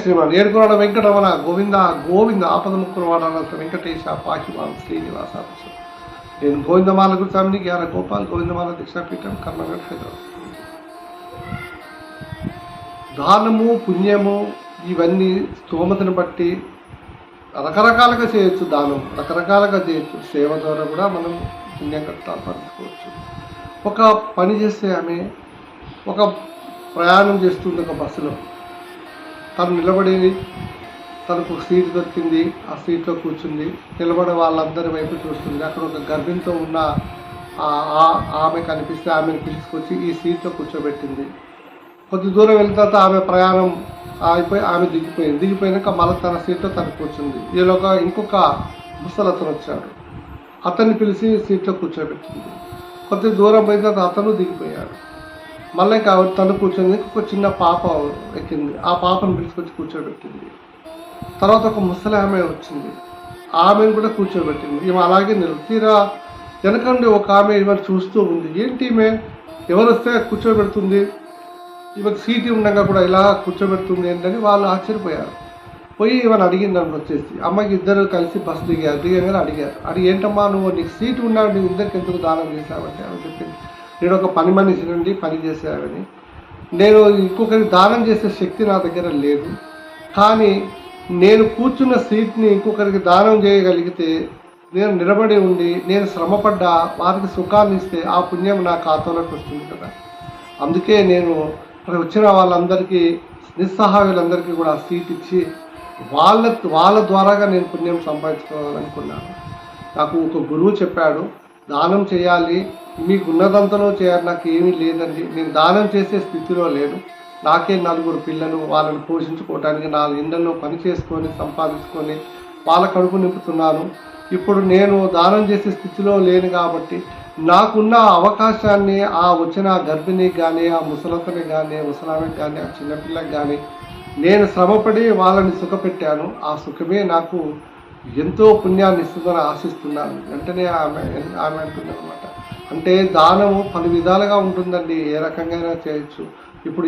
శ్రీమాన్ ఏడుకున్నాడు వెంకటరమణ గోవింద గోవింద ఆపద ముక్కులు వాడాలంత వెంకటేశ పాహిమాన్ శ్రీనివాస. నేను గోవిందమాల గురుస్వామిని గ్యార గోపాల్ గోవిందమాల దీక్షాపీఠం కర్ణాటక హైదరాబాద్. దానము పుణ్యము ఇవన్నీ స్తోమతను బట్టి రకరకాలుగా చేయొచ్చు. దానం రకరకాలుగా చేయొచ్చు. సేవ ద్వారా కూడా మనం పుణ్యం కట్టాల్పరచుకోవచ్చు. ఒక పని చేస్తే ఆమె ఒక ప్రయాణం చేస్తుంది ఒక బస్సులో. తను నిలబడి తనకు సీట్ దొరికింది, ఆ సీట్లో కూర్చుంది, నిలబడే వాళ్ళందరి వైపు చూస్తుంది. అక్కడ ఒక గర్భిణితో ఉన్న ఆమె కనిపిస్తే ఆమెను పిలుచుకొచ్చి ఈ సీట్లో కూర్చోబెట్టింది. కొద్ది దూరం వెళ్ళిన తర్వాత ఆమె ప్రయాణం అయిపోయి ఆమె దిగిపోయినాక మళ్ళీ తన సీట్లో తను కూర్చుంది. ఈలోగా ఇంకొక ముసలతను వచ్చాడు, అతన్ని పిలిచి సీట్లో కూర్చోబెట్టింది. కొద్ది దూరం పోయిన తర్వాత అతను దిగిపోయాడు. మళ్ళీ కాబట్టి తను కూర్చొని ఒక చిన్న పాప ఎక్కింది, ఆ పాపను పిలుచుకొచ్చి కూర్చోబెట్టింది. తర్వాత ఒక ముసలి ఆమె వచ్చింది, ఆమెను కూడా కూర్చోబెట్టింది. ఈమె అలాగే తీరా వెనకండి ఒక ఆమె ఈమెను చూస్తూ ఉంది. ఏంటి ఈమె ఎవరు వస్తే కూర్చోబెడుతుంది, ఈమెకు సీటు ఉండగా కూడా ఇలా కూర్చోబెడుతుంది ఏంటని వాళ్ళు ఆశ్చర్యపోయారు. పోయి ఈమెను అడిగిందని వచ్చేసి అమ్మకి ఇద్దరు కలిసి బస్సు దిగారు. అడిగి ఏంటమ్మా నువ్వు నీకు సీటు ఉన్నావు, నీకు ఇద్దరికి ఎందుకు దానం చేశావంటే ఆమె చెప్పింది, నేను ఒక పని మనిషి నుండి పని చేసేవాడిని, నేను ఇంకొకరికి దానం చేసే శక్తి నా దగ్గర లేదు, కానీ నేను కూర్చున్న సీట్ని ఇంకొకరికి దానం చేయగలిగితే నేను నిలబడి ఉండి నేను శ్రమపడ్డా వారికి సుఖాన్ని ఇస్తే ఆ పుణ్యం నా ఖాతాలోకి వస్తుంది కదా. అందుకే నేను వచ్చిన వాళ్ళందరికీ నిస్సహాయులందరికీ కూడా సీట్ ఇచ్చి వాళ్ళ ద్వారాగా నేను పుణ్యం సంపాదించుకోవాలనుకున్నాను. నాకు ఒక గురువు చెప్పాడు, దానం చేయాలి, మీకు ఉన్నదంతలో చేయాలి, నాకు ఏమీ లేదండి, నేను దానం చేసే స్థితిలో లేను, నాకే 4 పిల్లలు, వాళ్ళని పోషించుకోవడానికి 4 ఇళ్లలో పని చేసుకొని సంపాదించుకొని వాళ్ళ కడుపు నింపుతున్నాను. ఇప్పుడు నేను దానం చేసే స్థితిలో లేను కాబట్టి నాకున్న అవకాశాన్ని ఆ వచ్చిన గర్భిణికి కానీ, ఆ ముసలతని కానీ, ముసలామెకి కానీ, ఆ చిన్నపిల్లకి కానీ నేను శ్రమపడి వాళ్ళని సుఖపెట్టాను. ఆ సుఖమే నాకు ఎంతో పుణ్యాన్ని ఇస్తుందని ఆశిస్తున్నాను. వెంటనే ఆమె అంటుంది అనమాట. అంటే దానము పలు విధాలుగా ఉంటుందండి, ఏ రకంగా చేయొచ్చు. ఇప్పుడు